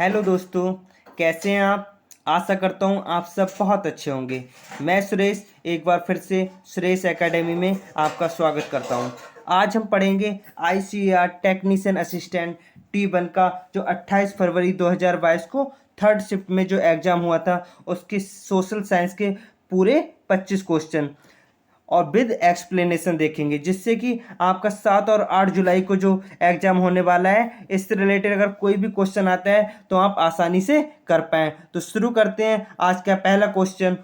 Hello दोस्तों, कैसे हैं आप। आशा करता हूँ आप सब बहुत अच्छे होंगे। मैं सुरेश एक बार फिर से सुरेश एकेडमी में आपका स्वागत करता हूँ। आज हम पढ़ेंगे ICAR टेक्नीशियन असिस्टेंट T1 का जो 28 फरवरी 2022 को थर्ड शिफ्ट में जो एग्ज़ाम हुआ था उसके सोशल साइंस के पूरे 25 क्वेश्चन और विद एक्सप्लेनेशन देखेंगे, जिससे कि आपका 7 और 8 जुलाई को जो एग्जाम होने वाला है इससे रिलेटेड अगर कोई भी क्वेश्चन आता है तो आप आसानी से कर पाएँ। तो शुरू करते हैं आज का पहला क्वेश्चन।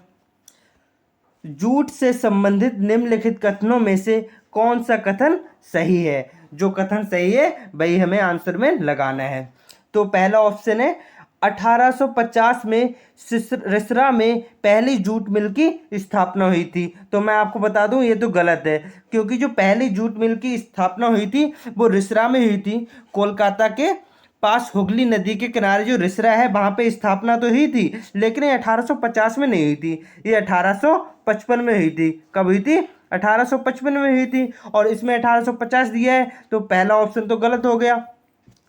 झूठ से संबंधित निम्नलिखित कथनों में से कौन सा कथन सही है। जो कथन सही है वही हमें आंसर में लगाना है। तो पहला ऑप्शन है 1850 में रिसरा में पहली जूट मिल की स्थापना हुई थी। तो मैं आपको बता दूं ये तो गलत है, क्योंकि जो पहली जूट मिल की स्थापना हुई थी वो रिसरा में हुई थी। कोलकाता के पास हुगली नदी के किनारे जो रिसरा है वहां पे स्थापना तो हुई थी, लेकिन ये 1850 में नहीं हुई थी, ये 1855 में हुई थी। कब हुई थी? 1855 में हुई थी। और इसमें 1850 दिया है, तो पहला ऑप्शन तो गलत हो गया।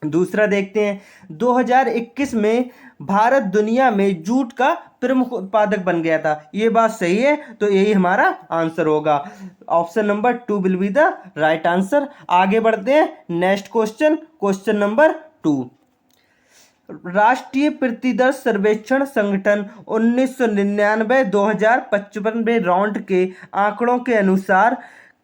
दूसरा देखते हैं, 2021 में भारत दुनिया में जूट का प्रमुख उत्पादक बन गया था। ये बात सही है, तो यही हमारा आंसर होगा। Option number 2 will be the right answer. आगे बढ़ते हैं, नेक्स्ट क्वेश्चन, क्वेश्चन नंबर 2। राष्ट्रीय प्रतिदर्श सर्वेक्षण संगठन 1999-2055 में राउंड के आंकड़ों के अनुसार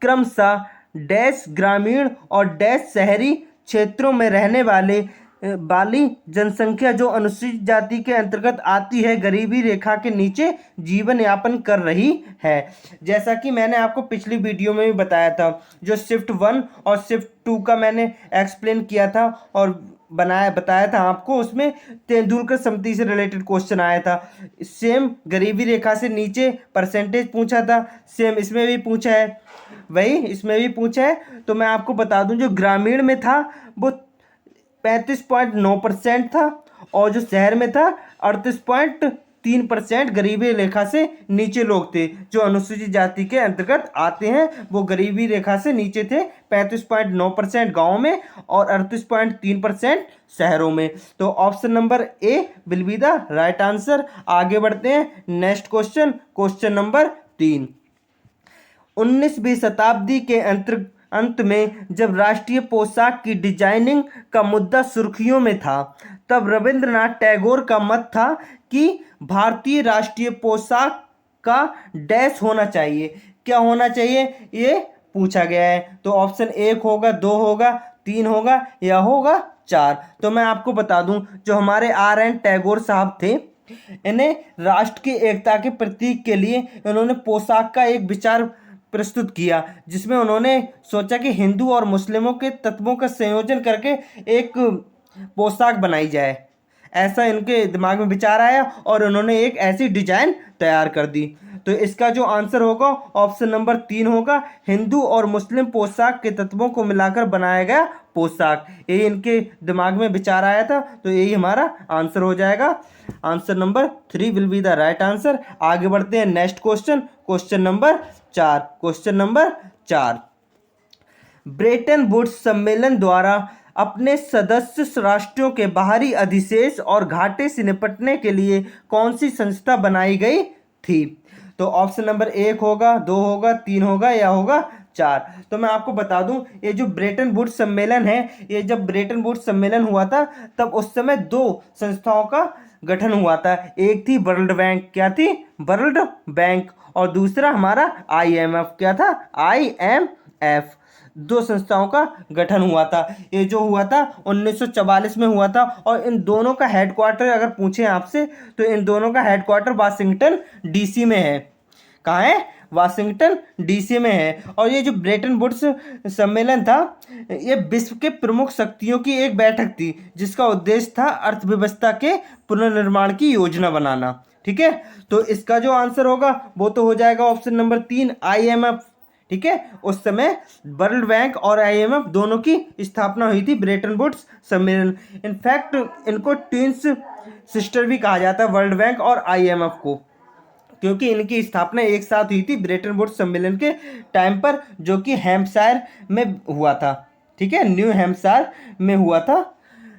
क्रमशः डैश ग्रामीण और डैश शहरी क्षेत्रों में रहने वाली जनसंख्या जो अनुसूचित जाति के अंतर्गत आती है गरीबी रेखा के नीचे जीवन यापन कर रही है। जैसा कि मैंने आपको पिछली वीडियो में भी बताया था, जो शिफ्ट 1 और शिफ्ट 2 का मैंने एक्सप्लेन किया था और बताया था आपको, उसमें तेंदुलकर समिति से रिलेटेड क्वेश्चन आया था। सेम गरीबी रेखा से नीचे परसेंटेज पूछा था, सेम इसमें भी पूछा है, वही इसमें भी पूछा है। तो मैं आपको बता दूं, जो ग्रामीण में था वो 35.9% था और जो शहर में था 38.3% गरीबी रेखा से नीचे लोग थे। जो अनुसूचित जाति के अंतर्गत आते हैं वो गरीबी रेखा से नीचे थे 35.9% गाँव में और 38.3% शहरों में। तो option number A will be the right answer. आगे बढ़ते हैं, नेक्स्ट क्वेश्चन, क्वेश्चन नंबर 3। 19वीं शताब्दी के अंत में जब राष्ट्रीय पोशाक की डिजाइनिंग का मुद्दा सुर्खियों में था, तब रविंद्रनाथ टैगोर का मत था कि भारतीय राष्ट्रीय पोशाक का डैश होना चाहिए। क्या होना चाहिए ये पूछा गया है। तो ऑप्शन 1 होगा, 2 होगा, 3 होगा या होगा 4। तो मैं आपको बता दूं, जो हमारे RN टैगोर साहब थे, इन्हें राष्ट्र की एकता के प्रतीक के लिए इन्होंने पोशाक का एक विचार प्रस्तुत किया, जिसमें उन्होंने सोचा कि हिंदू और मुस्लिमों के तत्वों का संयोजन करके एक पोशाक बनाई जाए। ऐसा इनके दिमाग में विचार आया और उन्होंने एक ऐसी डिजाइन तैयार कर दी। तो इसका जो आंसर होगा ऑप्शन नंबर 3 होगा, हिंदू और मुस्लिम पोशाक के तत्वों को मिलाकर बनाया गया पोशाक। यही इनके दिमाग में विचार आया था, तो यही हमारा आंसर हो जाएगा। Answer number 3 will be the right answer. आगे बढ़ते हैं, next question, question number 4, question number 4। Bretton Woods सम्मेलन द्वारा अपने सदस्य राष्ट्रों के बाहरी अधिशेष और घाटे से निपटने के लिए कौन सी संस्था बनाई गई थी। तो ऑप्शन नंबर 1 होगा, 2 होगा, 3 होगा या होगा 4। तो मैं आपको बता दूं, ये जो ब्रेटन वुड्स सम्मेलन है, ये जब ब्रेटन वुड्स सम्मेलन हुआ था तब उस समय 2 संस्थाओं का गठन हुआ था। एक थी वर्ल्ड बैंक, क्या थी? World bank. और दूसरा हमारा IMF, क्या था? IMF। 2 संस्थाओं का गठन हुआ था। ये जो हुआ था 1944 में हुआ था। और इन दोनों का हेडक्वार्टर अगर पूछें आपसे, तो इन दोनों का हेडक्वार्टर वाशिंगटन DC में है। कहाँ है? वाशिंगटन DC में है। और ये जो ब्रेटन वुड्स सम्मेलन था, ये विश्व के प्रमुख शक्तियों की एक बैठक थी, जिसका उद्देश्य था अर्थव्यवस्था के पुनर्निर्माण की योजना बनाना। ठीक है, तो इसका जो आंसर होगा वो तो हो जाएगा ऑप्शन नंबर 3, IMF। ठीक है, उस समय वर्ल्ड बैंक और IMF दोनों की स्थापना हुई थी, ब्रेटन वुड्स सम्मेलन। इनफैक्ट इनको ट्विंस सिस्टर भी कहा जाता है, वर्ल्ड बैंक और IMF को, क्योंकि इनकी स्थापना एक साथ हुई थी ब्रेटन वुड्स सम्मेलन के टाइम पर, जो कि हैम्पशायर में हुआ था। ठीक है, न्यू हैम्पशायर में हुआ था।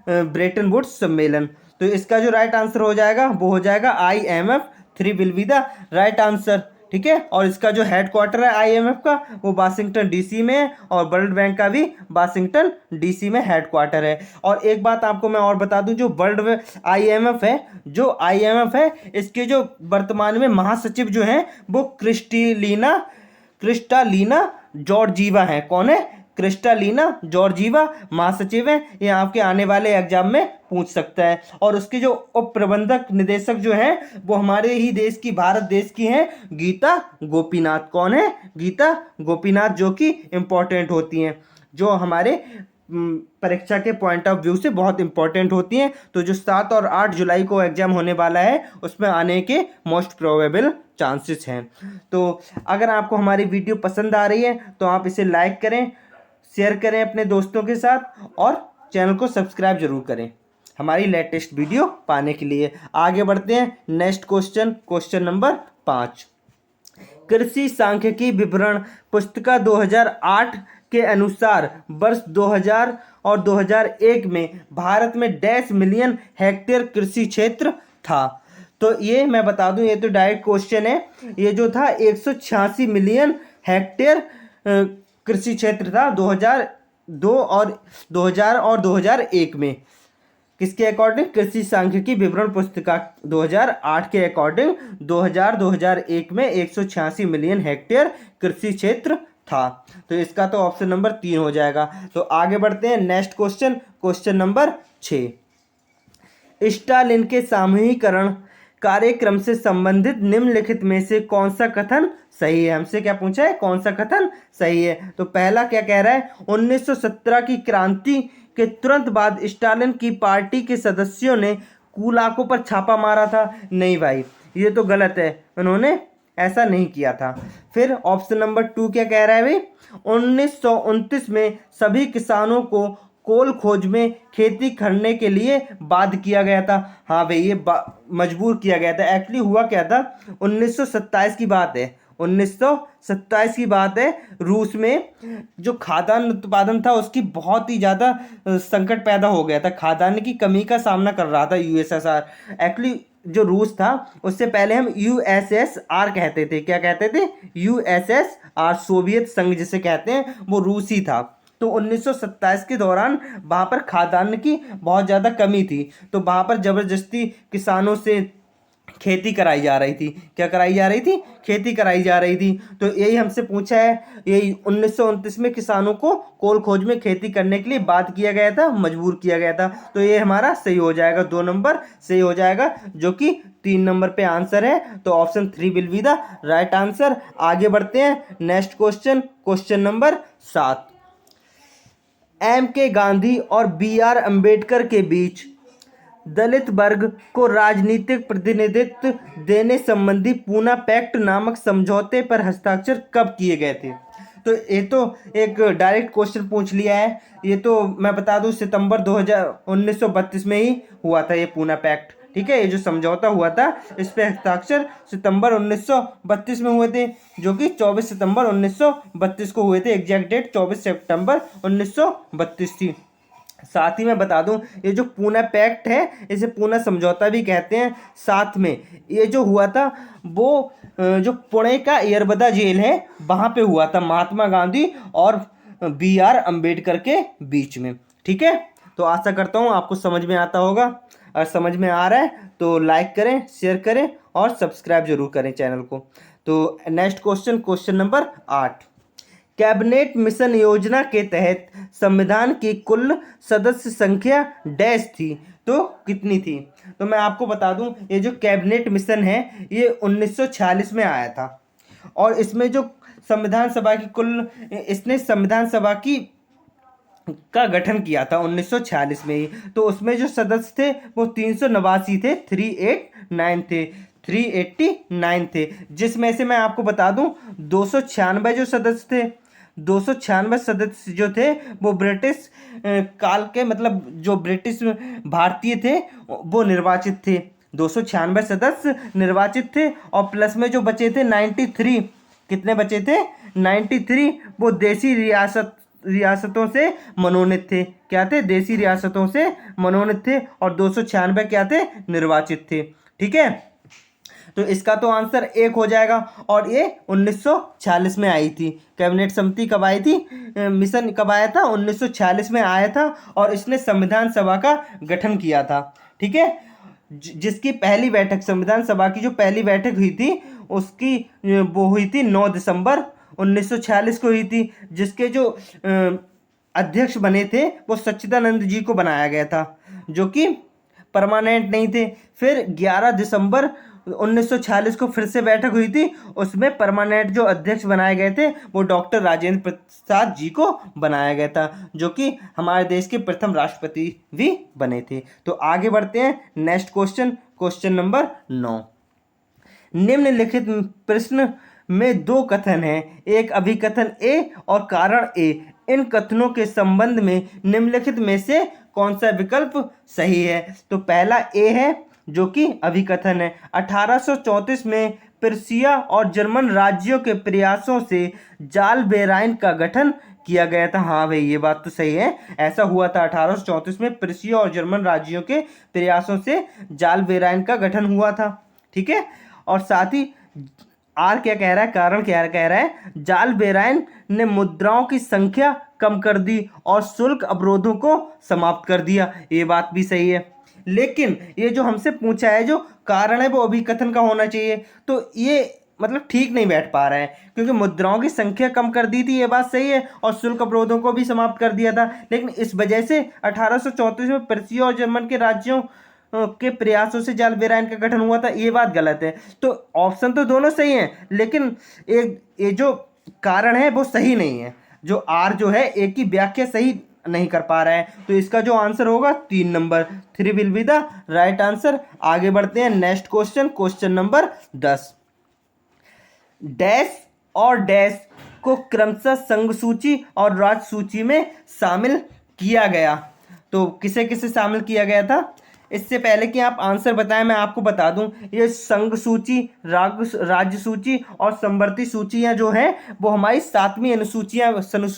ब्रेटन वुड्स सम्मेलन। तो इसका जो राइट आंसर हो जाएगा वो हो जाएगा IMF 3 will be the right answer, ठीक है। और इसका जो हेडक्वार्टर है IMF का वो वाशिंगटन DC में है, और वर्ल्ड बैंक का भी वाशिंगटन DC में हेडक्वार्टर है। और एक बात आपको मैं और बता दूं, जो वर्ल्ड IMF है, जो IMF है, इसके जो वर्तमान में महासचिव जो हैं वो क्रिस्टालीना जॉर्जीवा है। कौन है? क्रिस्टालीना जॉर्जीवा महासचिव है। ये आपके आने वाले एग्जाम में पूछ सकता है। और उसके जो उप प्रबंधक निदेशक जो हैं वो हमारे ही देश की, भारत देश की हैं, गीता गोपीनाथ। कौन है? गीता गोपीनाथ, जो कि इम्पोर्टेंट होती हैं, जो हमारे परीक्षा के पॉइंट ऑफ व्यू से बहुत इंपॉर्टेंट होती हैं। तो जो 7 और 8 जुलाई को एग्जाम होने वाला है उसमें आने के मोस्ट प्रोबेबल चांसेस हैं। तो अगर आपको हमारी वीडियो पसंद आ रही है तो आप इसे लाइक करें, शेयर करें अपने दोस्तों के साथ, और चैनल को सब्सक्राइब जरूर करें हमारी लेटेस्ट वीडियो पाने के लिए। आगे बढ़ते हैं। Next question number 5। कृषि सांख्यिकी विवरण पुस्तिका 2008 के अनुसार वर्ष 2000 और 2001 में भारत में 10 मिलियन हेक्टेयर कृषि क्षेत्र था। तो ये मैं बता दूं, ये तो डायरेक्ट क्वेश्चन है। ये जो था 186 मिलियन हेक्टेयर कृषि क्षेत्र था 2002 और 2001 में। किसके अकॉर्डिंग? कृषि सांख्यिकी विवरण पुस्तिका 2008 के अकॉर्डिंग 2001 में 186 मिलियन हेक्टेयर कृषि क्षेत्र था। तो इसका तो ऑप्शन नंबर 3 हो जाएगा। तो आगे बढ़ते हैं। Next question number 6। स्टालिन के सामूहिकरण कार्यक्रम से संबंधित निम्नलिखित में से कौन सा कथन सही है? हमसे क्या पूछा है? कौन सा कथन सही है? तो पहला क्या कह रहा है? 1917 की क्रांति के तुरंत बाद स्टालिन की पार्टी के सदस्यों ने कूलाकों पर छापा मारा था। नहीं भाई, ये तो गलत है, उन्होंने ऐसा नहीं किया था। फिर ऑप्शन नंबर 2 क्या कह रहा है भाई? 1929 में सभी किसानों को कोल खोज में खेती करने के लिए बाध्य किया गया था। हाँ भाई, ये मजबूर किया गया था। एक्चुअली हुआ क्या था, 1927 की बात है, 1927 की बात है। रूस में जो खाद्यान्न उत्पादन था उसकी बहुत ही ज़्यादा संकट पैदा हो गया था, खाद्यान्न की कमी का सामना कर रहा था USSR। एक्चुअली जो रूस था उससे पहले हम USSR कहते थे। क्या कहते थे? USSR, सोवियत संघ जिसे कहते हैं, वो रूस ही था। तो 1927 के दौरान वहाँ पर खाद्यान्न की बहुत ज़्यादा कमी थी, तो वहाँ पर ज़बरदस्ती किसानों से खेती कराई जा रही थी। क्या कराई जा रही थी? खेती कराई जा रही थी। तो यही हमसे पूछा है, यही 1929 में किसानों को कोल खोज में खेती करने के लिए बाध्य किया गया था, मजबूर किया गया था। तो ये हमारा सही हो जाएगा, 2 नंबर सही हो जाएगा, जो कि 3 नंबर पे आंसर है। तो option 3 will be the right answer. आगे बढ़ते हैं। Next question number 7। MK Gandhi और BR अम्बेडकर के बीच दलित वर्ग को राजनीतिक प्रतिनिधित्व देने संबंधी पूना पैक्ट नामक समझौते पर हस्ताक्षर कब किए गए थे? तो ये तो एक डायरेक्ट क्वेश्चन पूछ लिया है। ये तो मैं बता दूं, सितंबर 1932 में ही हुआ था ये पूना पैक्ट, ठीक है। ये जो समझौता हुआ था इस पे हस्ताक्षर सितंबर 1932 में हुए थे, जो कि 24 सितंबर 1932 को हुए थे। एग्जैक्ट डेट 24 सितंबर 1932 थी। साथ ही मैं बता दूं, ये जो पूना पैक्ट है इसे पूना समझौता भी कहते हैं। साथ में ये जो हुआ था वो जो पुणे का यरबदा जेल है वहाँ पे हुआ था, महात्मा गांधी और BR अम्बेडकर के बीच में, ठीक है। तो आशा करता हूँ आपको समझ में आता होगा। और समझ में आ रहा है तो लाइक करें, शेयर करें और सब्सक्राइब जरूर करें चैनल को। तो next question number 8। Cabinet mission योजना के तहत संविधान की कुल सदस्य संख्या डैश थी, तो कितनी थी? तो मैं आपको बता दूं, ये जो कैबिनेट मिशन है ये 1946 में आया था, और इसमें जो संविधान सभा की इसने संविधान सभा का गठन किया था 1946 में ही। तो उसमें जो सदस्य थे वो 389 थे, 389 थे, जिसमें से मैं आपको बता दूं 296 जो सदस्य थे, 296 सदस्य जो थे वो ब्रिटिश काल के, मतलब जो ब्रिटिश भारतीय थे वो निर्वाचित थे। 296 सदस्य निर्वाचित थे, और प्लस में जो बचे थे 93, कितने बचे थे? 93 वो देसी रियासत रियासतों से मनोनीत थे। क्या थे? देशी रियासतों से मनोनीत थे। और 296 क्या थे? निर्वाचित थे। ठीक है, तो इसका तो आंसर एक हो जाएगा। और ये 1946 में आई थी। कैबिनेट समिति कब आई थी? मिशन कब आया था? 1946 में आया था। और इसने संविधान सभा का गठन किया था। ठीक है, जिसकी पहली बैठक, संविधान सभा की जो पहली बैठक हुई थी उसकी वो हुई थी 9 दिसंबर 1946 को हुई थी। जिसके जो अध्यक्ष बने थे वो सच्चिदानंद जी को बनाया गया था, जो कि परमानेंट नहीं थे। फिर 11 दिसंबर 1946 को फिर से बैठक हुई थी। उसमें परमानेंट जो अध्यक्ष बनाए गए थे वो डॉक्टर राजेंद्र प्रसाद जी को बनाया गया था, जो कि हमारे देश के प्रथम राष्ट्रपति भी बने थे। तो आगे बढ़ते हैं नेक्स्ट क्वेश्चन, क्वेश्चन नंबर 9। निम्नलिखित प्रश्न में दो कथन हैं, एक अभिकथन ए और कारण ए। इन कथनों के संबंध में निम्नलिखित में से कौन सा विकल्प सही है? तो पहला ए है जो कि अभिकथन है। 1834 में प्रूसिया और जर्मन राज्यों के प्रयासों से जाल बेराइन का गठन किया गया था। हाँ भाई, ये बात तो सही है, ऐसा हुआ था। 1834 में प्रूसिया और जर्मन राज्यों के प्रयासों से जाल बेराइन का गठन हुआ था। ठीक है, और साथ ही आर क्या कह रहा है, कारण क्या कह रहा है? जाल बेराइन ने मुद्राओं की संख्या कम कर दी और शुल्क अवरोधों को समाप्त कर दिया। ये बात भी सही है, लेकिन ये जो हमसे पूछा है जो कारण है वो अभिकथन का होना चाहिए। तो ये मतलब ठीक नहीं बैठ पा रहा है, क्योंकि मुद्राओं की संख्या कम कर दी थी, ये बात सही है, और शुल्क अवरोधों को भी समाप्त कर दिया था। लेकिन इस वजह से 1834 में प्रूसिया और जर्मन के राज्यों के प्रयासों से जाल बेराइन का गठन हुआ था, ये बात गलत है। तो ऑप्शन तो दोनों सही हैं, लेकिन एक ये जो कारण है वो सही नहीं है। जो आर जो है एक की व्याख्या सही नहीं कर पा रहा है। तो इसका जो आंसर होगा 3 number, 3 will be the right answer. आगे बढ़ते हैं next question, question number 10। Dash और डैश को क्रमशः संघ सूची और राज्य सूची में शामिल किया गया। तो किसे किसे शामिल किया गया था? इससे पहले कि आप आंसर बताएं मैं आपको बता दूं, ये संघ सूची, राज्य सूची और संवर्ती सूचियां जो हैं वो हमारी 7वीं अनुसूचियां संघ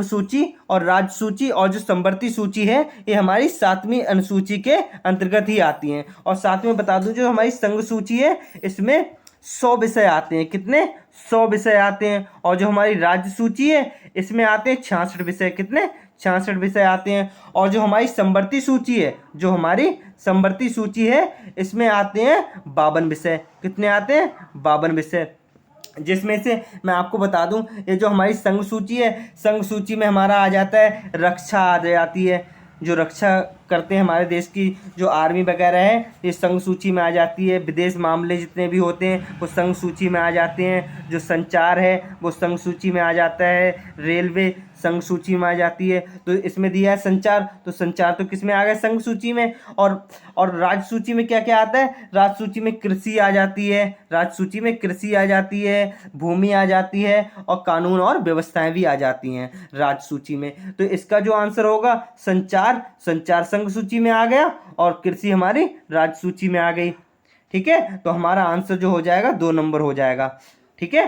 सूची और राज्य सूची और जो संवर्ती सूची है ये हमारी 7वीं अनुसूची के अंतर्गत ही आती हैं। और साथ में बता दूं जो हमारी संघ सूची है इसमें 100 विषय आते हैं। कितने? 100 विषय आते हैं। और जो हमारी राज्य सूची है इसमें आते हैं 66 विषय। कितने? 66 विषय आते हैं। और जो हमारी संवर्ती सूची है, जो हमारी संवर्ती सूची है इसमें आते हैं 52 विषय। कितने आते हैं? 52 विषय। जिसमें से मैं आपको बता दूं, ये जो हमारी संघ सूची है, संघ सूची में हमारा आ जाता है रक्षा आ जाती है, जो रक्षा करते हैं हमारे देश की जो आर्मी वगैरह है ये संघ सूची में आ जाती है। विदेश मामले जितने भी होते हैं वो संघ सूची में आ जाते हैं। जो संचार है वो संघ सूची में आ जाता है। रेलवे संघ सूची में आ जाती है। तो इसमें दिया है संचार, तो संचार तो किस में आ गया? संघ सूची में। और राज्य सूची में क्या क्या आता है? राज्य सूची में कृषि आ जाती है, राज्य सूची में कृषि आ जाती है, भूमि आ जाती है और कानून और व्यवस्थाएं भी आ जाती हैं राज्य सूची में। तो इसका जो आंसर होगा संचार, संचार संघ सूची में आ गया और कृषि हमारी राज्य सूची में आ गई। ठीक है, तो हमारा आंसर जो हो जाएगा 2 नंबर हो जाएगा। ठीक है,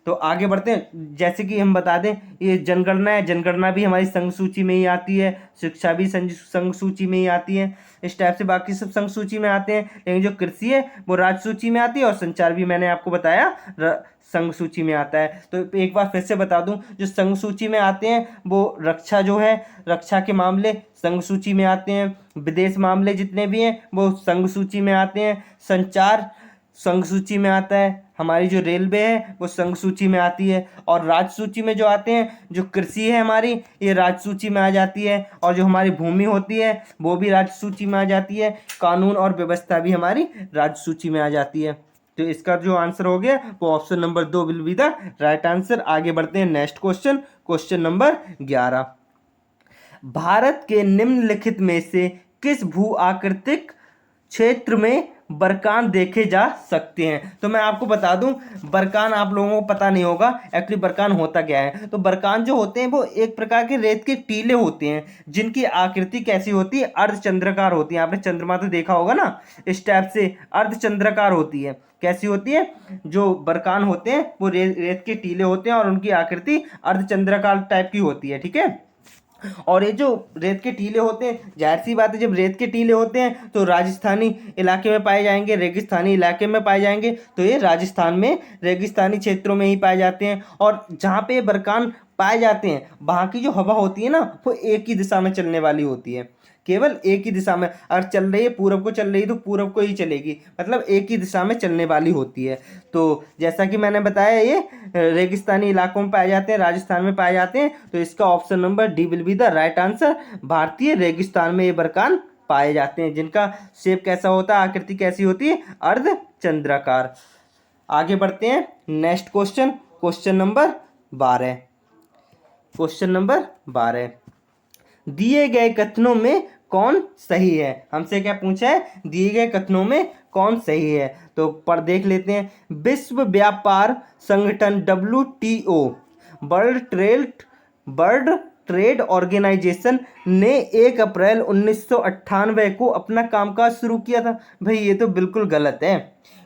तो आगे बढ़ते हैं। जैसे कि हम बता दें ये जनगणना है, जनगणना भी हमारी संघ सूची में ही आती है, शिक्षा भी संघ सूची में ही आती है। इस टाइप से बाकी सब संघ सूची में आते हैं, लेकिन जो कृषि है वो राज्य सूची में आती है और संचार भी मैंने आपको बताया संघ सूची में आता है। तो एक बार फिर से बता दूं, जो संघ सूची में आते हैं वो रक्षा जो है, रक्षा के मामले संघ सूची में आते हैं। विदेश मामले जितने भी हैं वो संघ सूची में आते हैं। संचार संघ सूची में आता है। हमारी जो रेलवे है वो संघ सूची में आती है। और राज्य सूची में जो आते हैं, जो कृषि है हमारी ये राज्य सूची में आ जाती है। और जो हमारी भूमि होती है वो भी राज्य सूची में आ जाती है। कानून और व्यवस्था भी हमारी राज्य सूची में आ जाती है। तो इसका जो आंसर हो गया वो option number 2 will be the right answer. आगे बढ़ते हैं next question, question number 11। Bharat के निम्नलिखित में से किस भू आकृतिक क्षेत्र में बरकान देखे जा सकते हैं। तो मैं आपको बता दूं, बरकान आप लोगों को पता नहीं होगा एक्चुअली बरकान होता क्या है। तो बरकान जो होते हैं वो एक प्रकार के रेत के टीले होते हैं, जिनकी आकृति कैसी होती है, अर्धचंद्राकार होती है। आपने चंद्रमा तो देखा होगा ना, इस टाइप से अर्धचंद्राकार होती है। कैसी होती है, जो बरकान होते हैं वो रेत के टीले होते हैं और उनकी आकृति अर्धचंद्राकार टाइप की होती है। ठीक है, और ये जो रेत के टीले होते हैं, जाहिर सी बात है जब रेत के टीले होते हैं तो राजस्थानी इलाके में पाए जाएंगे, रेगिस्तानी इलाके में पाए जाएंगे। तो ये राजस्थान में रेगिस्तानी क्षेत्रों में ही पाए जाते हैं। और जहाँ पे ये बरकान पाए जाते हैं वहाँ की जो हवा होती है ना, वो एक ही दिशा में चलने वाली होती है, केवल एक ही दिशा में। अगर चल रही है पूरब को चल रही है तो पूरब को ही चलेगी, मतलब एक ही दिशा में चलने वाली होती है। तो जैसा कि मैंने बताया ये रेगिस्तानी इलाकों में पाए जाते हैं, राजस्थान में पाए जाते हैं। तो इसका option number D will be the right answer. भारतीय रेगिस्तान में ये बरकान पाए जाते हैं, जिनका शेप कैसा होता है, आकृति कैसी होती है, अर्धचंद्राकार। आगे बढ़ते हैं, next question, question number 12। Question number 12, दिए गए कथनों में कौन सही है। हमसे क्या पूछा है, दिए गए कथनों में कौन सही है। तो पर देख लेते हैं। विश्व व्यापार संगठन WTO, वर्ल्ड ट्रेड ऑर्गेनाइजेशन ने 1 अप्रैल 1998 को अपना कामकाज शुरू किया था। भाई ये तो बिल्कुल गलत है,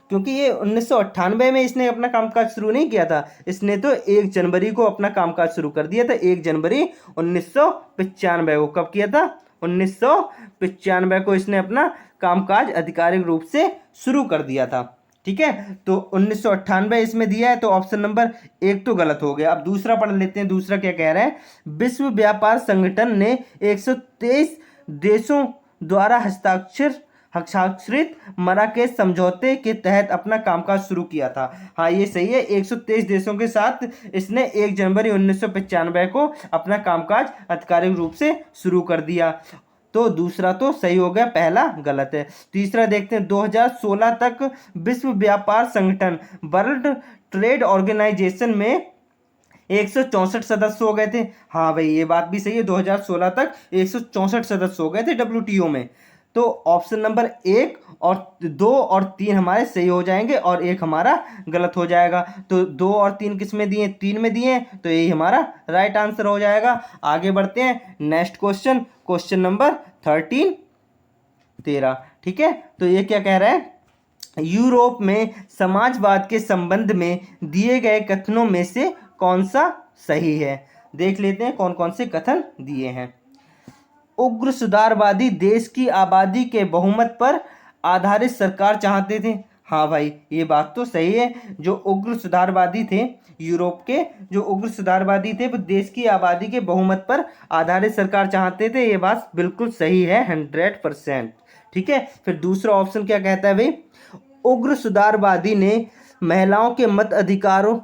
क्योंकि ये 1998 में इसने अपना कामकाज शुरू नहीं किया था। इसने तो 1 जनवरी को अपना कामकाज शुरू कर दिया था। 1 जनवरी 1995 को कब किया था, 1995 को इसने अपना कामकाज आधिकारिक रूप से शुरू कर दिया था। ठीक है, तो 1998 इसमें दिया है, तो ऑप्शन नंबर 1 तो गलत हो गया। अब दूसरा पढ़ लेते हैं, दूसरा क्या कह रहा है। विश्व व्यापार संगठन ने 123 देशों द्वारा हस्ताक्षरित मराकेश समझौते के तहत अपना कामकाज शुरू किया था। हाँ ये सही है, 123 देशों के साथ इसने 1 जनवरी 1995 को अपना कामकाज आधिकारिक रूप से शुरू कर दिया। तो दूसरा तो सही हो गया, पहला गलत है। तीसरा देखते हैं, 2016 तक विश्व व्यापार संगठन वर्ल्ड ट्रेड ऑर्गेनाइजेशन में 164 सदस्य हो गए थे। हाँ भाई ये बात भी सही है, 2016 तक 164 सदस्य हो गए थे WTO में। तो ऑप्शन नंबर 1 और 2 और 3 हमारे सही हो जाएंगे और 1 हमारा गलत हो जाएगा। तो 2 और 3 किस में दिए, 3 में दिए, तो यही हमारा राइट आंसर हो जाएगा। आगे बढ़ते हैं, नेक्स्ट क्वेश्चन, क्वेश्चन नंबर 13। ठीक है, तो ये क्या कह रहा है, यूरोप में समाजवाद के संबंध में दिए गए कथनों में से कौन सा सही है। देख लेते हैं कौन कौन से कथन दिए हैं। उग्र सुधारवादी देश की आबादी के बहुमत पर आधारित सरकार चाहते थे। हाँ भाई ये बात तो सही है, जो उग्र सुधारवादी थे, यूरोप के जो उग्र सुधारवादी थे वो देश की आबादी के बहुमत पर आधारित सरकार चाहते थे। ये बात बिल्कुल सही है, 100%। ठीक है, फिर दूसरा ऑप्शन क्या कहता है भाई, उग्र सुधारवादी ने महिलाओं के मत अधिकारों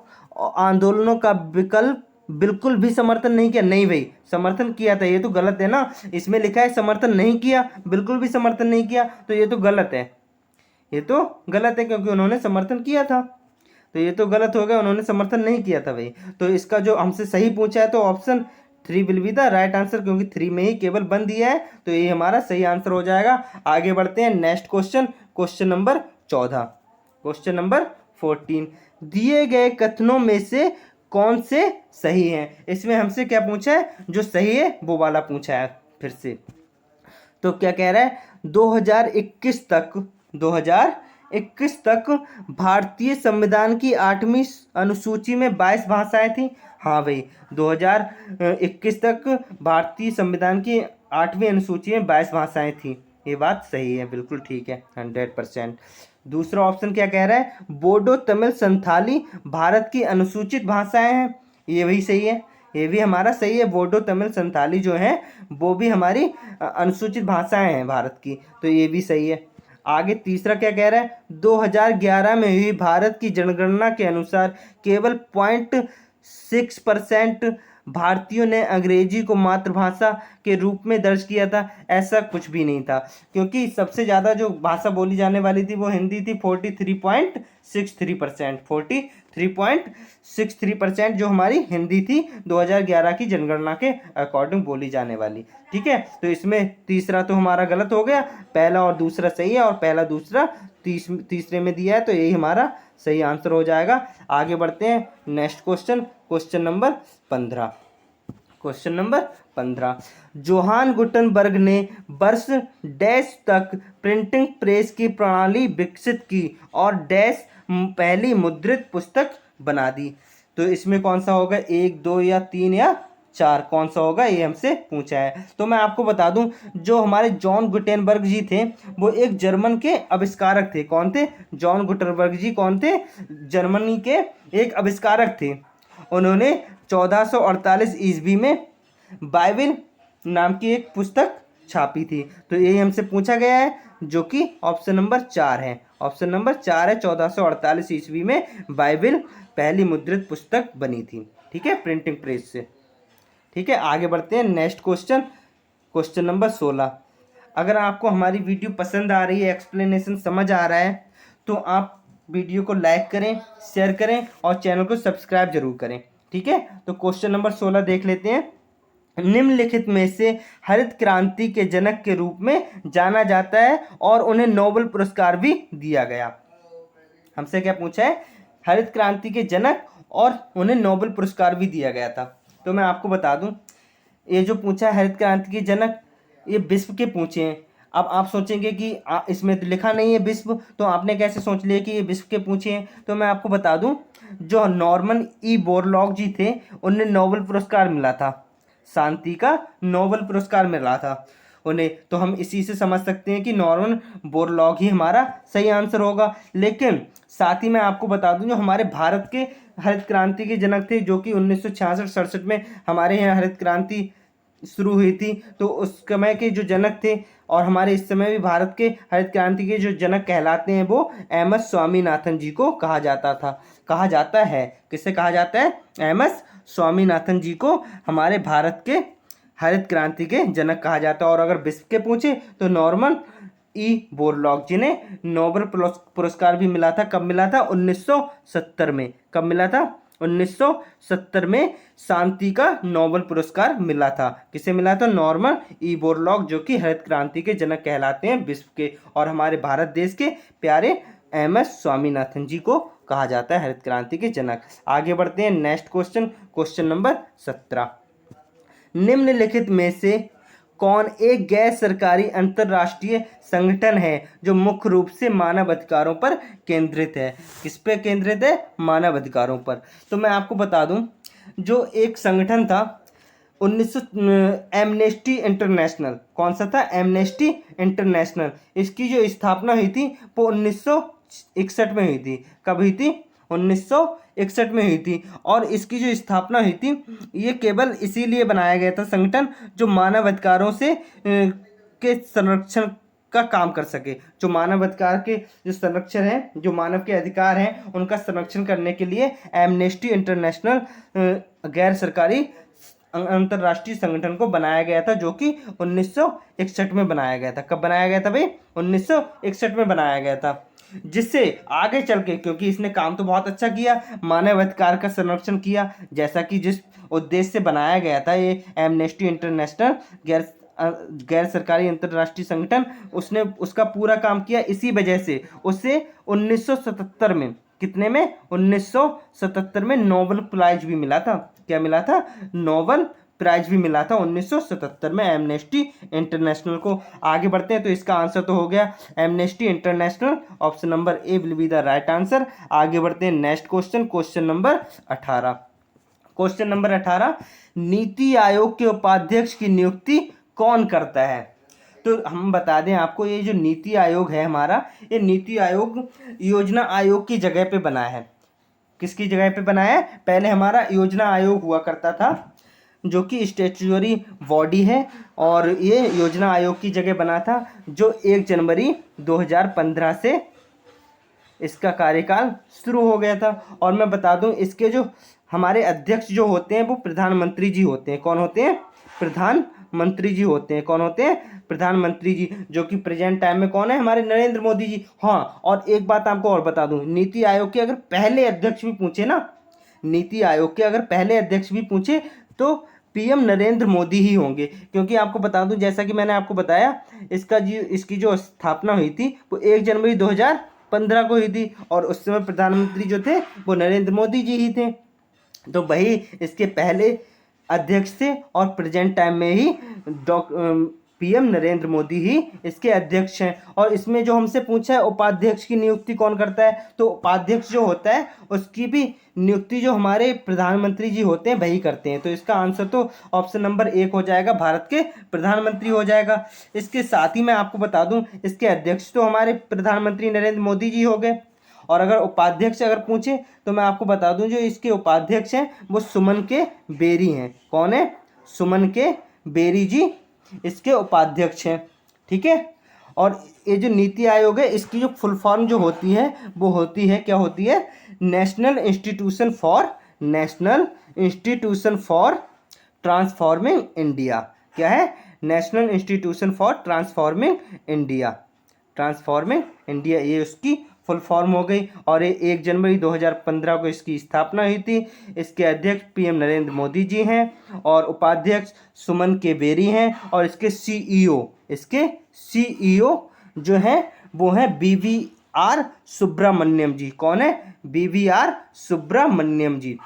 आंदोलनों का विकल्प बिल्कुल भी समर्थन नहीं किया। नहीं भाई समर्थन किया था, ये तो गलत है ना, इसमें लिखा है समर्थन नहीं किया, बिल्कुल भी समर्थन नहीं किया, तो ये तो गलत है, ये तो गलत है, क्योंकि उन्होंने समर्थन किया था, तो ये तो गलत हो गया, उन्होंने समर्थन नहीं किया था भाई। तो इसका जो हमसे सही पूछा है तो option 3 will be the right answer, क्योंकि 3 में ही केवल बन दिया है, तो ये हमारा सही आंसर हो जाएगा। आगे बढ़ते हैं, next question, question number 14, question number 14, दिए गए कथनों में से कौन से सही हैं। इसमें हमसे क्या पूछा है, जो सही है वो वाला पूछा है फिर से। तो क्या कह रहा है, 2021 तक भारतीय संविधान की 8वीं अनुसूची में 22 भाषाएं थी। हाँ भाई 2021 तक भारतीय संविधान की 8वीं अनुसूची में 22 भाषाएं थी, ये बात सही है, बिल्कुल ठीक है, 100%। दूसरा ऑप्शन क्या कह रहा है, बोडो तमिल संथाली भारत की अनुसूचित भाषाएं हैं, ये भी सही है, ये भी हमारा सही है। बोडो तमिल संथाली जो है वो भी हमारी अनुसूचित भाषाएं हैं भारत की, तो ये भी सही है। आगे तीसरा क्या कह रहा है, 2011 में हुई भारत की जनगणना के अनुसार केवल 0.6% भारतीयों ने अंग्रेजी को मातृभाषा के रूप में दर्ज किया था। ऐसा कुछ भी नहीं था, क्योंकि सबसे ज़्यादा जो भाषा बोली जाने वाली थी वो हिंदी थी, 43.63%, 3.63% जो हमारी हिंदी थी 2011 की जनगणना के अकॉर्डिंग बोली जाने वाली। ठीक है, तो इसमें तीसरा तो हमारा गलत हो गया, पहला और दूसरा सही है, और पहला दूसरा तीसरे में दिया है, तो यही हमारा सही आंसर हो जाएगा। आगे बढ़ते हैं next question, question number 15। Question number 15, Johann Gutenberg ने वर्ष डैश तक प्रिंटिंग प्रेस की प्रणाली विकसित की और डैश पहली मुद्रित पुस्तक बना दी। तो इसमें कौन सा होगा, 1, 2 या 3 या 4, कौन सा होगा, ये हमसे पूछा है। तो मैं आपको बता दूं, जो हमारे जॉन गुटेनबर्ग जी थे वो एक जर्मन के आविष्कारक थे। कौन थे, जॉन गुटेनबर्ग जी कौन थे, जर्मनी के एक आविष्कारक थे। उन्होंने 1448 ईस्वी में बाइबिल नाम की एक पुस्तक छापी थी। तो यही हमसे पूछा गया है, जो कि ऑप्शन नंबर 4 है। ऑप्शन नंबर 4 है, 1448 ईस्वी में बाइबिल पहली मुद्रित पुस्तक बनी थी। ठीक है, प्रिंटिंग प्रेस से। ठीक है, आगे बढ़ते हैं नेक्स्ट क्वेश्चन, क्वेश्चन नंबर 16। अगर आपको हमारी वीडियो पसंद आ रही है, एक्सप्लेनेशन समझ आ रहा है, तो आप वीडियो को लाइक करें, शेयर करें और चैनल को सब्सक्राइब जरूर करें। ठीक है, तो क्वेश्चन नंबर 16 देख लेते हैं। निम्नलिखित में से हरित क्रांति के जनक के रूप में जाना जाता है और उन्हें नोबेल पुरस्कार भी दिया गया। हमसे क्या पूछा है, हरित क्रांति के जनक और उन्हें नोबेल पुरस्कार भी दिया गया था। तो मैं आपको बता दूं, ये जो पूछा है हरित क्रांति के जनक, ये विश्व के पूछे हैं। अब आप सोचेंगे कि इसमें तो लिखा नहीं है विश्व, तो आपने कैसे सोच लिया कि ये विश्व के पूछे हैं। तो मैं आपको बता दूं, जो नॉर्मन ई बोरलॉग जी थे, उन्हें नोबेल पुरस्कार मिला था, शांति का नोबेल पुरस्कार मिला था उन्हें। तो हम इसी से समझ सकते हैं कि नॉर्मन बोरलॉग ही हमारा सही आंसर होगा। लेकिन साथ ही मैं आपको बता दूं, जो हमारे भारत के हरित क्रांति के जनक थे, जो कि 1966-67 में हमारे यहाँ हरित क्रांति शुरू हुई थी, तो उस समय के जो जनक थे और हमारे इस समय भी भारत के हरित क्रांति के जो जनक कहलाते हैं, वो एम.एस. स्वामीनाथन जी को कहा जाता है। किससे कहा जाता है, एम.एस. स्वामीनाथन जी को हमारे भारत के हरित क्रांति के जनक कहा जाता है। और अगर विश्व के पूछे तो नॉर्मन ई बोरलॉग जी ने नोबेल पुरस्कार भी मिला था। कब मिला था, 1970 में। कब मिला था, 1970 में शांति का नोबेल पुरस्कार मिला था। किसे मिला था, नॉर्मन ई बोरलॉग, जो कि हरित क्रांति के जनक कहलाते हैं विश्व के, और हमारे भारत देश के प्यारे एम.एस. स्वामीनाथन जी को कहा जाता है हरित क्रांति के जनक। आगे बढ़ते हैं नेक्स्ट क्वेश्चन, क्वेश्चन नंबर 17। निम्नलिखित में से कौन एक गैर सरकारी अंतर्राष्ट्रीय संगठन है जो मुख्य रूप से मानव अधिकारों पर केंद्रित है। किस पे केंद्रित है, मानव अधिकारों पर। तो मैं आपको बता दूं, जो एक संगठन था 1900, एमनेस्टी इंटरनेशनल। कौन सा था, एमनेस्टी इंटरनेशनल। इसकी जो स्थापना हुई थी वो 1961 में हुई थी। कब हुई थी, 1961 में हुई थी। और इसकी जो स्थापना हुई थी, ये केवल इसीलिए बनाया गया था संगठन, जो मानव अधिकारों से के संरक्षण का काम कर सके। जो मानव अधिकार के जो संरक्षण हैं, जो मानव के अधिकार हैं, उनका संरक्षण करने के लिए एमनेस्टी इंटरनेशनल गैर सरकारी अंतर्राष्ट्रीय संगठन को बनाया गया था, जो कि 1961 में बनाया गया था। कब बनाया गया था भाई, 1961 में बनाया गया था। जिससे आगे चल के, क्योंकि इसने काम तो बहुत अच्छा किया, मानव अधिकार का संरक्षण किया, जैसा कि जिस उद्देश्य से बनाया गया था ये एमनेस्टी इंटरनेशनल गैर सरकारी अंतर्राष्ट्रीय संगठन, उसने उसका पूरा काम किया। इसी वजह से उसे 1977 में, कितने में, 1977 में नोबेल प्राइज भी मिला था। क्या मिला था, नोबेल प्राइज भी मिला था 1977 में एमनेस्टी इंटरनेशनल को। आगे बढ़ते हैं, तो इसका आंसर तो हो गया amnesty international. Option number A will be the right answer. आगे बढ़ते हैं next question, question number 18। Question number 18, NITI Aayog के उपाध्यक्ष की नियुक्ति कौन करता है। तो हम बता दें आपको, ये जो नीति आयोग है हमारा, ये नीति आयोग योजना आयोग की जगह पे बना है। किसकी जगह पे बना है, पहले हमारा योजना आयोग हुआ करता था, जो कि स्टैट्यूटरी बॉडी है, और ये योजना आयोग की जगह बना था, जो 1 जनवरी 2015 से इसका कार्यकाल शुरू हो गया था। और मैं बता दूं, इसके जो हमारे अध्यक्ष जो होते हैं वो प्रधानमंत्री जी होते हैं। कौन होते हैं, प्रधानमंत्री जी होते हैं। कौन होते हैं? प्रधानमंत्री जी, जो कि प्रेजेंट टाइम में कौन है? हमारे नरेंद्र मोदी जी। हाँ, और एक बात आपको और बता दूं, नीति आयोग के अगर पहले अध्यक्ष भी पूछे ना, नीति आयोग के अगर पहले अध्यक्ष भी पूछे तो पीएम नरेंद्र मोदी ही होंगे। क्योंकि आपको बता दूं, जैसा कि मैंने आपको बताया, इसकी जो स्थापना हुई थी वो 1 जनवरी 2015 को हुई थी, और उस समय प्रधानमंत्री जो थे वो नरेंद्र मोदी जी ही थे। तो वही इसके पहले अध्यक्ष थे, और प्रेजेंट टाइम में ही पीएम नरेंद्र मोदी ही इसके अध्यक्ष हैं। और इसमें जो हमसे पूछा है उपाध्यक्ष की नियुक्ति कौन करता है, तो उपाध्यक्ष जो होता है उसकी भी नियुक्ति जो हमारे प्रधानमंत्री जी होते हैं वही करते हैं। तो इसका आंसर तो ऑप्शन नंबर 1 हो जाएगा, भारत के प्रधानमंत्री हो जाएगा। इसके साथ ही मैं आपको बता दूं, इसके अध्यक्ष तो हमारे प्रधानमंत्री नरेंद्र मोदी जी हो गए, और अगर उपाध्यक्ष अगर पूछे तो मैं आपको बता दूं जो इसके उपाध्यक्ष हैं वो सुमन के बेरी हैं। कौन है? सुमन के बेरी जी इसके उपाध्यक्ष हैं। ठीक है। और ये जो नीति आयोग है इसकी जो फुल फॉर्म जो होती है वो होती है, क्या होती है? National institution for transforming India. क्या है? National institution for transforming India, ये उसकी फुल फॉर्म हो गई। और ये 1 जनवरी 2015 को इसकी स्थापना हुई थी। इसके अध्यक्ष पीएम नरेंद्र मोदी जी हैं, और उपाध्यक्ष सुमन के बेरी हैं, और इसके सीईओ जो हैं वो हैं BVR सुब्रमण्यम जी। कौन है? BVR सुब्रमण्यम जी।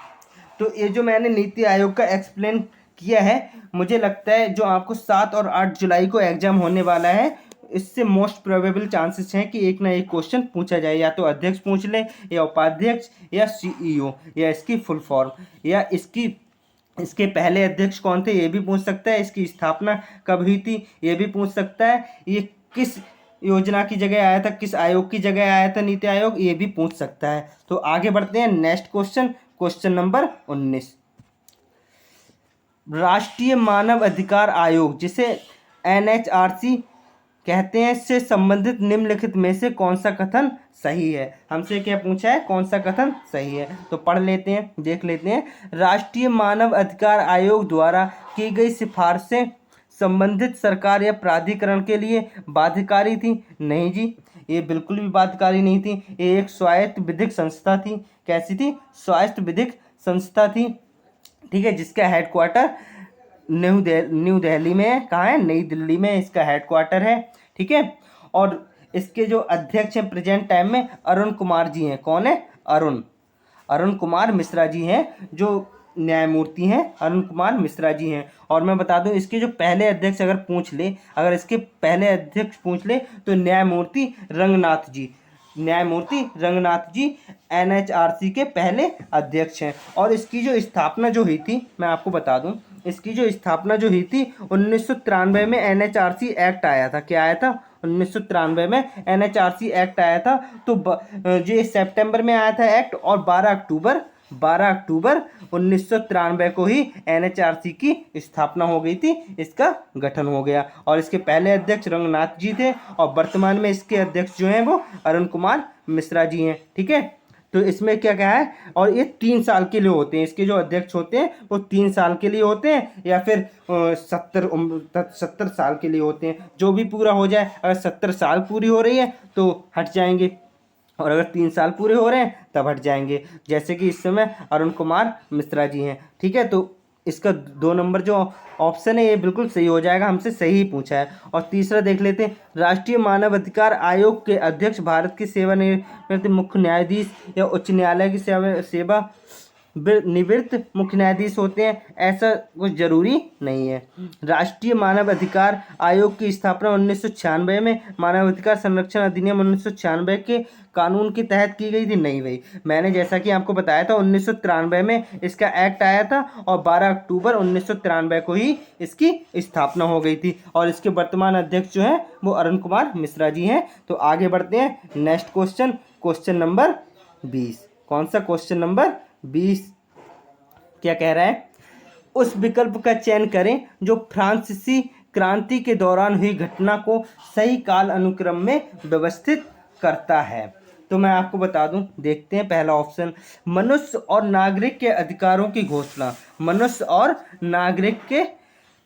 तो ये जो मैंने नीति आयोग का एक्सप्लेन किया है, मुझे लगता है जो आपको 7 और 8 जुलाई को एग्जाम होने वाला है, इससे मोस्ट प्रोबेबल चांसेस हैं कि एक ना एक क्वेश्चन पूछा जाए, या तो अध्यक्ष पूछ ले, या उपाध्यक्ष, या सीईओ, या इसकी फुल फॉर्म, या इसके पहले अध्यक्ष कौन थे ये भी पूछ सकता है, इसकी स्थापना कब हुई थी ये भी पूछ सकता है, ये किस योजना की जगह आया था, किस आयोग की जगह आया था नीति आयोग, ये भी पूछ सकता है। तो आगे बढ़ते हैं नेक्स्ट क्वेश्चन नंबर 19। राष्ट्रीय मानव अधिकार आयोग, जिसे NHRC कहते हैं, से संबंधित निम्नलिखित में से कौन सा कथन सही है? हमसे क्या पूछा है, कौन सा कथन सही है? तो पढ़ लेते हैं, देख लेते हैं। राष्ट्रीय मानव अधिकार आयोग द्वारा की गई सिफारिशें संबंधित सरकार या प्राधिकरण के लिए बाध्यकारी थी? नहीं जी, ये बिल्कुल भी बाध्यकारी नहीं थी। ये एक स्वायत्त विधिक संस्था थी। कैसी थी? स्वायत्त विधिक संस्था थी। ठीक है, जिसका हेडक्वार्टर न्यू दिल्ली में है। कहाँ है? नई दिल्ली में इसका हेडक्वार्टर है। ठीक है। और इसके जो अध्यक्ष हैं प्रेजेंट टाइम में अरुण कुमार जी हैं। कौन है? अरुण कुमार मिश्रा जी हैं, जो न्यायमूर्ति हैं, अरुण कुमार मिश्रा जी हैं। और मैं बता दूं, इसके जो पहले अध्यक्ष अगर इसके पहले अध्यक्ष पूछ ले तो न्यायमूर्ति रंगनाथ जी NHRC के पहले अध्यक्ष हैं। और इसकी जो स्थापना जो हुई थी, मैं आपको बता दूं, इसकी जो स्थापना जो हुई थी 1993 में NHRC एक्ट आया था। क्या आया था? 1993 में NHRC एक्ट आया था। तो जो सितंबर में आया था एक्ट, और 12 अक्टूबर 1993 को ही NHRC की स्थापना हो गई थी, इसका गठन हो गया। और इसके पहले अध्यक्ष रंगनाथ जी थे, और वर्तमान में इसके अध्यक्ष जो हैं वो अरुण कुमार मिश्रा जी हैं। ठीक है। तो इसमें क्या कहा है, और ये 3 साल के लिए होते हैं, इसके जो अध्यक्ष होते हैं वो 3 साल के लिए होते हैं, या फिर 70 साल के लिए होते हैं, जो भी पूरा हो जाए। अगर 70 साल पूरी हो रही है तो हट जाएंगे, और अगर 3 साल पूरे हो रहे हैं तब हट जाएंगे, जैसे कि इस समय अरुण कुमार मिश्रा जी हैं। ठीक है। तो इसका 2 नंबर जो ऑप्शन है ये बिल्कुल सही हो जाएगा, हमसे सही ही पूछा है। और तीसरा देख लेते हैं। राष्ट्रीय मानव अधिकार आयोग के अध्यक्ष भारत के सेवानिवृत्त मुख्य न्यायाधीश या उच्च न्यायालय की सेवा निवृत्त मुख्य न्यायाधीश होते हैं, ऐसा कुछ जरूरी नहीं है। राष्ट्रीय मानव अधिकार आयोग की स्थापना 1996 में मानवाधिकार संरक्षण अधिनियम 1996 के कानून के तहत की गई थी? नहीं भाई, मैंने जैसा कि आपको बताया था 1993 में इसका एक्ट आया था, और 12 अक्टूबर 1993 को ही इसकी स्थापना हो गई थी। और इसके वर्तमान अध्यक्ष जो हैं वो अरुण कुमार मिश्रा जी हैं। तो आगे बढ़ते हैं नेक्स्ट क्वेश्चन नंबर 20। कौन सा? क्वेश्चन नंबर 20 क्या कह रहा है? उस विकल्प का चयन करें जो फ्रांसीसी क्रांति के दौरान हुई घटना को सही काल अनुक्रम में व्यवस्थित करता है। तो मैं आपको बता दूं, देखते हैं पहला ऑप्शन, मनुष्य और नागरिक के अधिकारों की घोषणा। मनुष्य और नागरिक के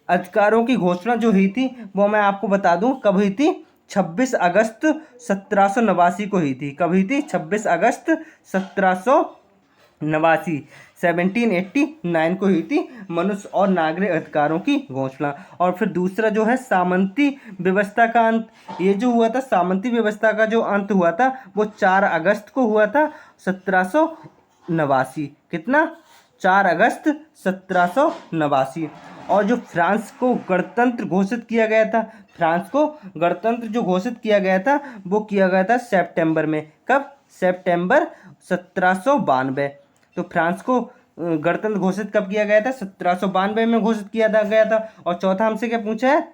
अधिकारों की घोषणा जो हुई थी वो मैं आपको बता दूं कब हुई थी। 26 अगस्त 1789 को हुई थी। कब हुई थी? 26 अगस्त 1789, 1789 को हुई थी मनुष्य और नागरिक अधिकारों की घोषणा। और फिर दूसरा जो है सामंती व्यवस्था का अंत। ये जो हुआ था सामंती व्यवस्था का जो अंत हुआ था वो 4 अगस्त को हुआ था 1789। कितना? 4 अगस्त 1789। और जो फ्रांस को गणतंत्र घोषित किया गया था, फ्रांस को गणतंत्र जो घोषित किया गया था वो किया गया था सितंबर में। कब? सितंबर 1792। तो फ्रांस को गणतंत्र घोषित कब किया गया था? 1792 में घोषित किया गया था। और चौथा हमसे क्या पूछा है?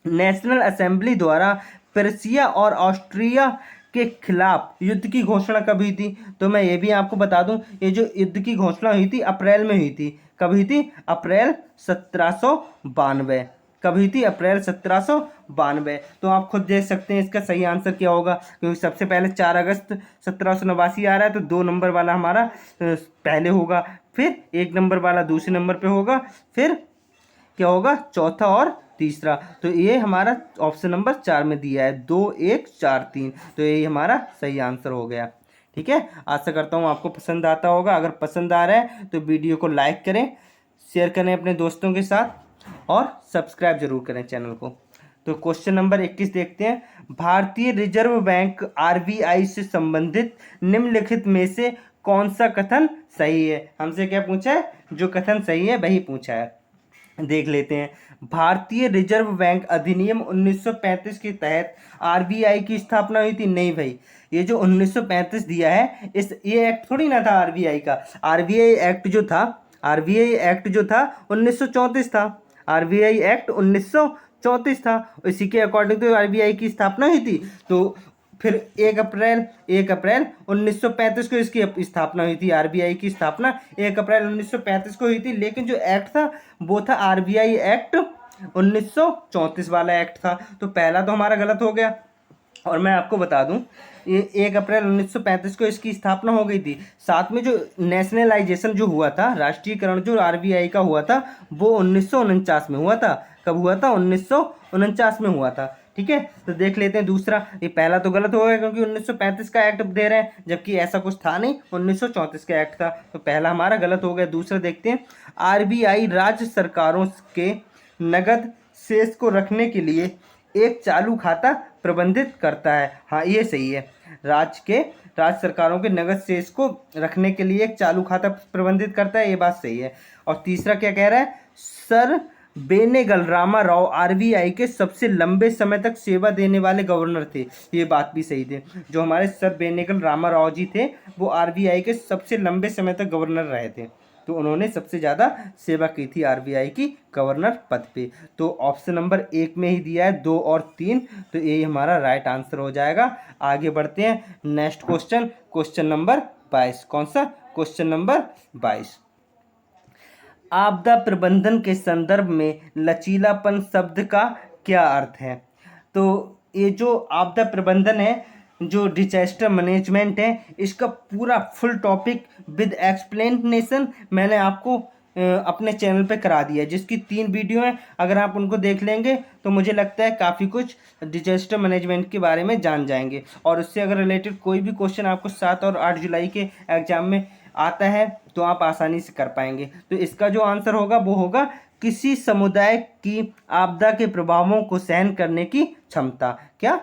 नेशनल असेंबली द्वारा पर्शिया और ऑस्ट्रिया के खिलाफ युद्ध की घोषणा कब हुई थी? तो मैं ये भी आपको बता दूं, ये जो युद्ध की घोषणा हुई थी अप्रैल में हुई थी। कब हुई थी? अप्रैल 1792। कब हुई थी? अप्रैल 1792। तो आप खुद देख सकते हैं इसका सही आंसर क्या होगा, क्योंकि सबसे पहले 4 अगस्त 1789 आ रहा है, तो 2 नंबर वाला हमारा पहले होगा, फिर 1 नंबर वाला दूसरे नंबर पे होगा, फिर क्या होगा? चौथा और तीसरा। तो ये हमारा ऑप्शन नंबर 4 में दिया है 2 1 4 3। तो ये हमारा सही आंसर हो गया। ठीक है, आशा करता हूँ आपको पसंद आता होगा। अगर पसंद आ रहा है तो वीडियो को लाइक करें, शेयर करें अपने दोस्तों के साथ और सब्सक्राइब जरूर करें चैनल को। तो क्वेश्चन नंबर 21 देखते हैं। भारतीय रिजर्व बैंक आरबीआई से संबंधित निम्नलिखित में से कौन सा कथन सही है? हमसे क्या पूछा है? जो कथन सही है वही पूछा है, देख लेते हैं। भारतीय रिजर्व बैंक अधिनियम 1935 के तहत आरबीआई की स्थापना हुई थी। नहीं भाई, ये जो 1935 दिया है ये एक्ट थोड़ी ना था आरबीआई का। आरबीआई एक्ट जो था, आरबीआई एक्ट जो था 1934 था। आरबीआई एक्ट 1934 था। इसी के अकॉर्डिंग तो आरबीआई की स्थापना हुई थी। तो फिर 1 अप्रैल 1935 को इसकी स्थापना हुई थी। आरबीआई की स्थापना 1 अप्रैल 1935 को हुई थी। लेकिन जो एक्ट था वो था आरबीआई एक्ट 1934 वाला एक्ट था। तो पहला तो हमारा गलत हो गया। और मैं आपको बता दूं, ये 1 अप्रैल 1935 को इसकी स्थापना हो गई थी। साथ में जो नेशनलाइजेशन जो हुआ था, राष्ट्रीयकरण जो आरबीआई का हुआ था, वो 1949 में हुआ था। कब हुआ था? 1949 में हुआ था। ठीक है, तो देख लेते हैं दूसरा। ये पहला तो गलत हो गया क्योंकि 1935 का एक्ट दे रहे हैं, जबकि ऐसा कुछ था नहीं, 1934 का एक्ट था। तो पहला हमारा गलत हो गया। दूसरा देखते हैं। आरबीआई राज्य सरकारों के नगद शेष को रखने के लिए एक चालू खाता प्रबंधित करता है। हाँ, ये सही है। राज्य सरकारों के नगद शेष को रखने के लिए एक चालू खाता प्रबंधित करता है, ये बात सही है। और तीसरा क्या कह रहा है? सर बेनेगल रामा राव आरबीआई के सबसे लंबे समय तक सेवा देने वाले गवर्नर थे। ये बात भी सही थी। जो हमारे सर बेनेगल रामा राव जी थे वो आरबीआई के सबसे लंबे समय तक गवर्नर रहे थे। तो उन्होंने सबसे ज़्यादा सेवा की थी आरबीआई की गवर्नर पद पे। तो ऑप्शन नंबर 1 में ही दिया है 2 और 3। तो यही हमारा राइट आंसर हो जाएगा। आगे बढ़ते हैं। Next question, question number 22। कौन सा? Question number 22। आपदा प्रबंधन के संदर्भ में लचीलापन शब्द का क्या अर्थ है? तो ये जो आपदा प्रबंधन है, जो डिजास्टर मैनेजमेंट है, इसका पूरा फुल टॉपिक विद एक्सप्लेनेशन मैंने आपको अपने चैनल पे करा दिया है, जिसकी 3 वीडियो हैं। अगर आप उनको देख लेंगे तो मुझे लगता है काफ़ी कुछ डिजास्टर मैनेजमेंट के बारे में जान जाएंगे। और उससे अगर रिलेटेड कोई भी क्वेश्चन आपको 7 और 8 जुलाई के एग्जाम में आता है तो आप आसानी से कर पाएंगे। तो इसका जो आंसर होगा वो होगा किसी समुदाय की आपदा के प्रभावों को सहन करने की क्षमता। क्या?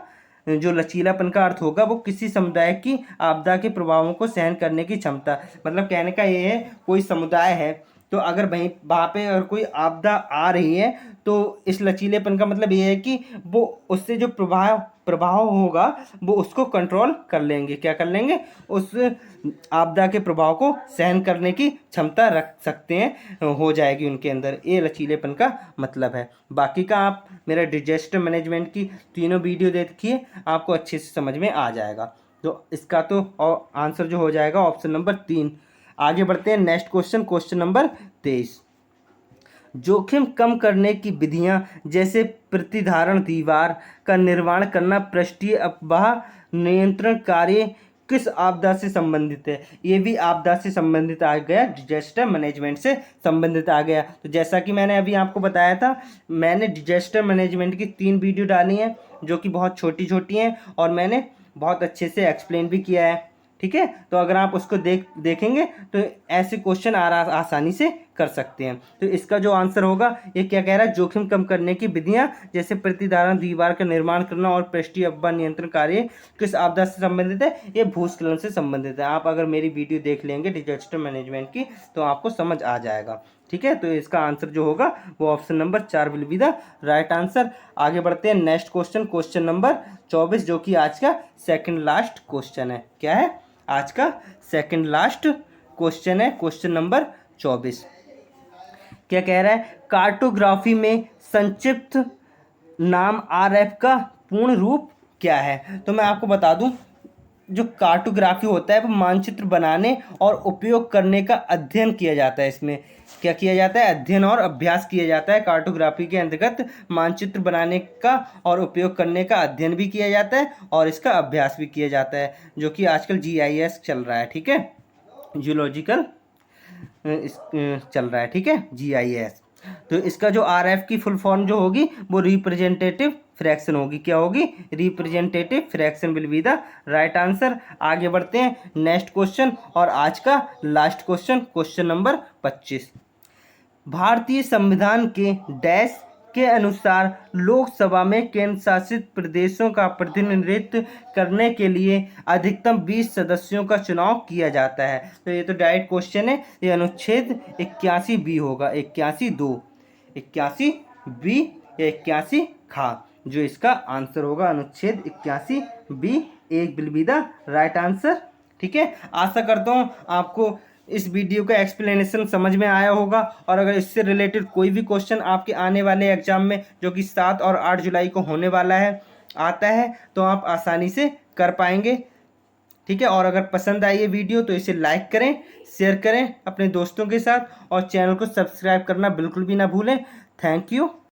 जो लचीलापन का अर्थ होगा वो किसी समुदाय की आपदा के प्रभावों को सहन करने की क्षमता। मतलब कहने का ये है, कोई समुदाय है तो अगर वहाँ पे अगर कोई आपदा आ रही है तो इस लचीलेपन का मतलब ये है कि वो उससे जो प्रभाव होगा वो उसको कंट्रोल कर लेंगे। क्या कर लेंगे? उस आपदा के प्रभाव को सहन करने की क्षमता रख सकते हैं, हो जाएगी उनके अंदर। ये लचीलेपन का मतलब है। बाकी का आप मेरा डिजास्टर मैनेजमेंट की तीनों वीडियो देखिए, आपको अच्छे से समझ में आ जाएगा। तो इसका तो आंसर जो हो जाएगा ऑप्शन नंबर 3। आगे बढ़ते हैं। Next question, question number 23। जोखिम कम करने की विधियां जैसे प्रतिधारण दीवार का निर्माण करना, पृष्ठीय अपवाह नियंत्रण कार्य किस आपदा से संबंधित है? ये भी आपदा से संबंधित आ गया, डिजास्टर मैनेजमेंट से संबंधित आ गया। तो जैसा कि मैंने अभी आपको बताया था, मैंने डिजास्टर मैनेजमेंट की 3 वीडियो डाली हैं जो कि बहुत छोटी छोटी हैं और मैंने बहुत अच्छे से एक्सप्लेन भी किया है। ठीक है, तो अगर आप उसको देखेंगे तो ऐसे क्वेश्चन आसानी से कर सकते हैं। तो इसका जो आंसर होगा, ये क्या कह रहा है, जोखिम कम करने की विधियां जैसे प्रतिधारण दीवार का निर्माण करना और पृष्ठीय अफवाह नियंत्रण कार्य किस आपदा से संबंधित है? ये भूस्खलन से संबंधित है। आप अगर मेरी वीडियो देख लेंगे डिजास्टर मैनेजमेंट की तो आपको समझ आ जाएगा। ठीक है, तो इसका आंसर जो होगा वो option number 4 will be the right answer. आगे बढ़ते हैं नेक्स्ट क्वेश्चन, क्वेश्चन नंबर 24, जो कि आज का सेकंड लास्ट क्वेश्चन है। क्या है? आज का सेकंड लास्ट क्वेश्चन है, क्वेश्चन नंबर 24। क्या कह रहा है? कार्टोग्राफी में संक्षिप्त नाम आरएफ का पूर्ण रूप क्या है? तो मैं आपको बता दूं, जो कार्टोग्राफी होता है वो मानचित्र बनाने और उपयोग करने का अध्ययन किया जाता है। इसमें क्या किया जाता है? अध्ययन और अभ्यास किया जाता है। कार्टोग्राफी के अंतर्गत मानचित्र बनाने का और उपयोग करने का अध्ययन भी किया जाता है और इसका अभ्यास भी किया जाता है, जो कि आजकल GIS चल रहा है। ठीक है, जियोलॉजिकल चल रहा है। ठीक है, GIS। तो इसका जो RF की फुल फॉर्म जो होगी वो रिप्रेजेंटेटिव फ्रैक्शन होगी। क्या होगी? Representative fraction will be the right answer. आगे बढ़ते हैं नेक्स्ट क्वेश्चन और आज का लास्ट क्वेश्चन, क्वेश्चन नंबर 25। भारतीय संविधान के डैश के अनुसार लोकसभा में केंद्र शासित प्रदेशों का प्रतिनिधित्व करने के लिए अधिकतम 20 सदस्यों का चुनाव किया जाता है। तो ये तो डायरेक्ट क्वेश्चन है, ये अनुच्छेद 81B होगा, 81B या 81 खा, जो इसका आंसर होगा अनुच्छेद 81B will be the right answer. ठीक है, आशा करता हूँ आपको इस वीडियो का एक्सप्लेनेशन समझ में आया होगा और अगर इससे रिलेटेड कोई भी क्वेश्चन आपके आने वाले एग्जाम में, जो कि 7 और 8 जुलाई को होने वाला है, आता है तो आप आसानी से कर पाएंगे। ठीक है, और अगर पसंद आई ये वीडियो तो इसे लाइक करें, शेयर करें अपने दोस्तों के साथ और चैनल को सब्सक्राइब करना बिल्कुल भी ना भूलें। Thank you.